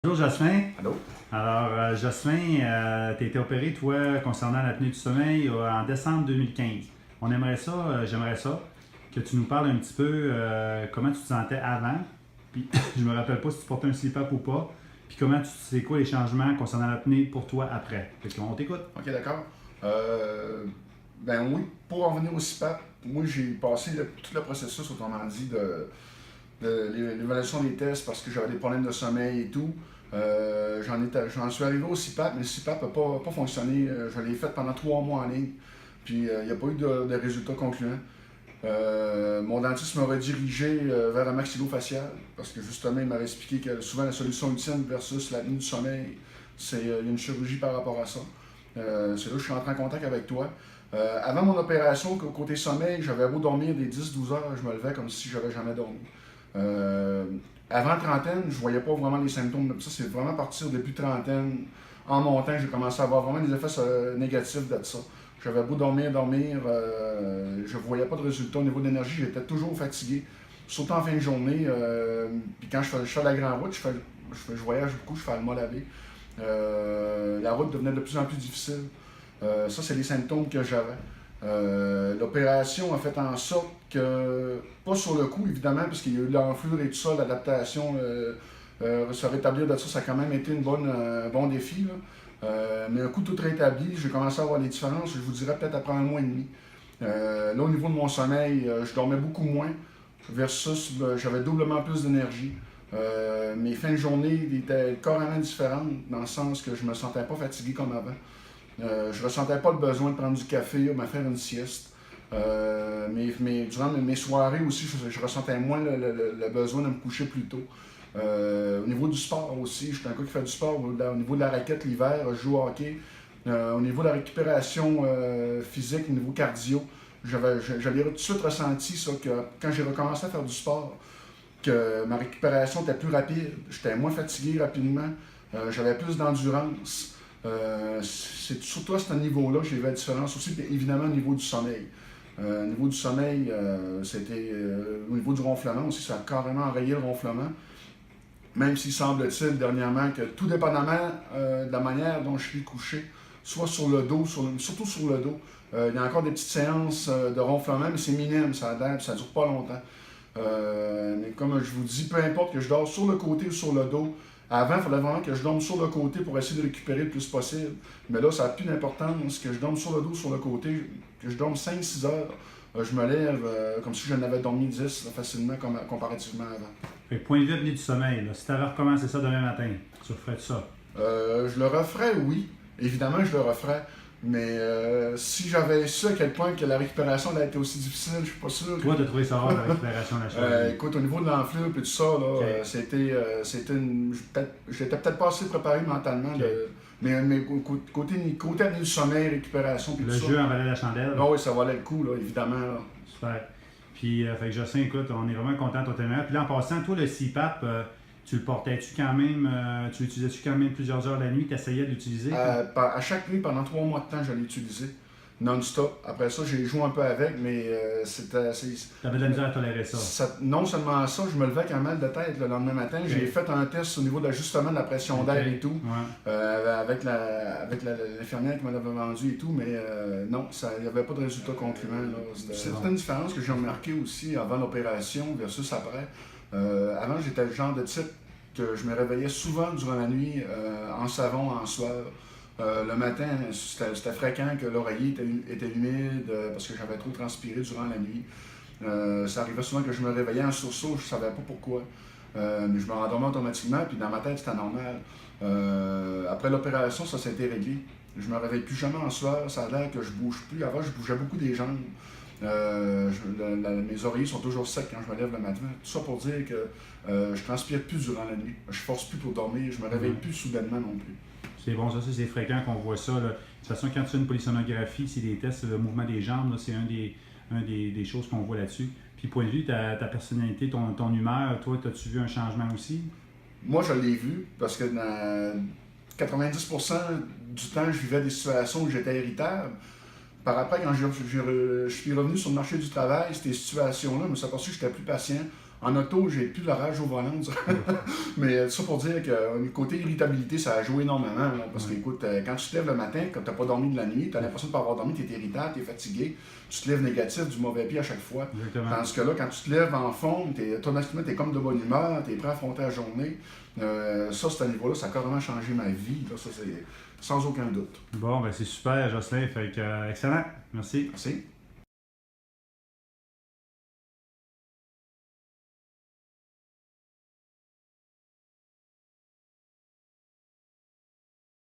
Bonjour Jocelyn. Allô? Alors, Jocelyn, tu as été opéré, toi, concernant l'apnée du sommeil en décembre 2015. J'aimerais ça, que tu nous parles un petit peu comment tu te sentais avant, puis je me rappelle pas si tu portais un CPAP ou pas, puis c'est quoi les changements concernant l'apnée pour toi après. Fait qu'on t'écoute. Ok, d'accord. Ben oui, pour en venir au CPAP, moi j'ai passé tout le processus, autrement dit, de l'évaluation des tests parce que j'avais des problèmes de sommeil et tout. J'en suis arrivé au CPAP, mais le CPAP n'a pas fonctionné. Je l'ai fait pendant 3 mois en ligne, puis il n'y a pas eu de résultats concluants. Mon dentiste m'a redirigé vers un maxillofacial parce que justement, il m'avait expliqué que souvent la solution ultime versus l'apnée du sommeil, c'est il y a une chirurgie par rapport à ça. C'est là que je suis entré en contact avec toi. Avant mon opération, côté sommeil, j'avais beau dormir des 10-12 heures, je me levais comme si j'avais jamais dormi. Euh, Avant trentaine, je voyais pas vraiment les symptômes. Ça, c'est vraiment à partir depuis trentaine, en montant, j'ai commencé à avoir vraiment des effets négatifs de ça. J'avais beau dormir, je voyais pas de résultat au niveau de l'énergie, j'étais toujours fatigué, surtout en fin de journée. Puis quand je fais la grande route, je voyage beaucoup, je fais le mois lavé. La route devenait de plus en plus difficile. Ça, c'est les symptômes que j'avais. L'opération a fait en sorte que, pas sur le coup évidemment, parce qu'il y a eu l'enflure et tout ça, l'adaptation, se rétablir de ça, ça a quand même été un bon défi. Là. Mais un coup tout rétabli, j'ai commencé à voir les différences, je vous dirais peut-être après 1 mois et demi. Là, au niveau de mon sommeil, je dormais beaucoup moins, versus j'avais doublement plus d'énergie. Mes fins de journée étaient carrément différentes, dans le sens que je me sentais pas fatigué comme avant. Je ressentais pas le besoin de prendre du café ou de me faire une sieste. Durant mes soirées aussi, je ressentais moins le besoin de me coucher plus tôt. Au niveau du sport aussi, je suis un gars qui fait du sport. Au niveau de la raquette l'hiver, je joue au hockey. Au niveau de la récupération physique, au niveau cardio, j'avais tout de suite ressenti ça, que quand j'ai recommencé à faire du sport, que ma récupération était plus rapide, j'étais moins fatigué rapidement, j'avais plus d'endurance. C'est surtout à ce niveau-là que j'ai vu la différence aussi, puis évidemment au niveau du sommeil. Au niveau du sommeil, c'était au niveau du ronflement aussi, ça a carrément enrayé le ronflement. Même s'il semble-t-il dernièrement que tout dépendamment de la manière dont je suis couché, soit sur le dos, surtout sur le dos, il y a encore des petites séances de ronflement, mais c'est minime, ça dure pas longtemps. Mais comme je vous dis, peu importe que je dors sur le côté ou sur le dos, avant, il fallait vraiment que je dorme sur le côté pour essayer de récupérer le plus possible. Mais là, ça n'a plus d'importance que je dorme sur le dos, sur le côté, que je dorme 5-6 heures. Je me lève comme si j'en avais dormi 10 facilement comparativement avant. Fait que point de vue apnée du sommeil, là, si tu avais recommencé ça demain matin, tu referais ça. Je le referais, oui. Évidemment, je le referais. Mais si j'avais su à quel point que la récupération a été aussi difficile, je suis pas sûr. Toi, tu as trouvé ça rare, la récupération de la chirurgie. Écoute, au niveau de l'enflure et tout ça, là, Okay. j'étais peut-être pas assez préparé mentalement. Okay. Mais côté du sommeil, récupération et Le tout ça. jeu en valait la chandelle. Ah oui, ça valait le coup, là, évidemment. Là. Super. Puis, fait que Jocelyn, écoute, on est vraiment content de ton témoignage. Puis là, en passant, toi, le CPAP, tu le portais-tu quand même, tu l'utilisais-tu quand même plusieurs heures la nuit, tu essayais de l'utiliser? À chaque nuit, pendant 3 mois de temps, je l'ai utilisé non-stop. Après ça, j'ai joué un peu avec, mais c'était. Tu avais de la misère à tolérer ça. Non seulement ça, je me levais avec un mal de tête le lendemain matin. Okay. J'ai fait un test au niveau de l'ajustement de la pression d'air et tout, ouais. avec l'infirmière qui me l'avait vendu et tout, mais non, il n'y avait pas de résultat concluant. C'est une différence que j'ai remarqué aussi avant l'opération versus après. Avant, j'étais le genre de type que je me réveillais souvent durant la nuit en savon, en sueur. Le matin, c'était fréquent que l'oreiller était humide parce que j'avais trop transpiré durant la nuit. Ça arrivait souvent que je me réveillais en sursaut, je ne savais pas pourquoi. Mais je me rendormais automatiquement, puis dans ma tête, c'était normal. Après l'opération, ça s'est été réglé. Je ne me réveille plus jamais en sueur, ça a l'air que je bouge plus. Avant, je bougeais beaucoup des jambes. Mes oreillers sont toujours secs quand je me lève le matin. Tout ça pour dire que je transpire plus durant la nuit. Je force plus pour dormir, je me réveille plus soudainement non plus. C'est bon, ça c'est fréquent qu'on voit ça. Là. De toute façon, quand tu fais une polysonographie, c'est des tests, le mouvement des jambes, c'est des choses qu'on voit là-dessus. Puis point de vue, ta personnalité, ton humeur, toi, as-tu vu un changement aussi? Moi, je l'ai vu, parce que dans 90% du temps, je vivais des situations où j'étais irritable. Par après, quand je suis revenu sur le marché du travail, ces situations-là, je me suis aperçu que j'étais plus patient. En auto, j'ai plus la rage au volant. Mais ça pour dire que le côté irritabilité, ça a joué énormément. Là, parce que, écoute, quand tu te lèves le matin, quand tu n'as pas dormi de la nuit, tu as l'impression de ne pas avoir dormi, tu es irritable, tu es fatigué, tu te lèves négatif, du mauvais pied à chaque fois. Exactement. Tandis que là, quand tu te lèves en forme, automatiquement, tu es comme de bonne humeur, tu es prêt à affronter la journée. Ça, ce niveau-là, ça a carrément changé ma vie. Là, ça, c'est sans aucun doute. Bon, ben c'est super, Jocelyn. Fait que, excellent. Merci. Merci.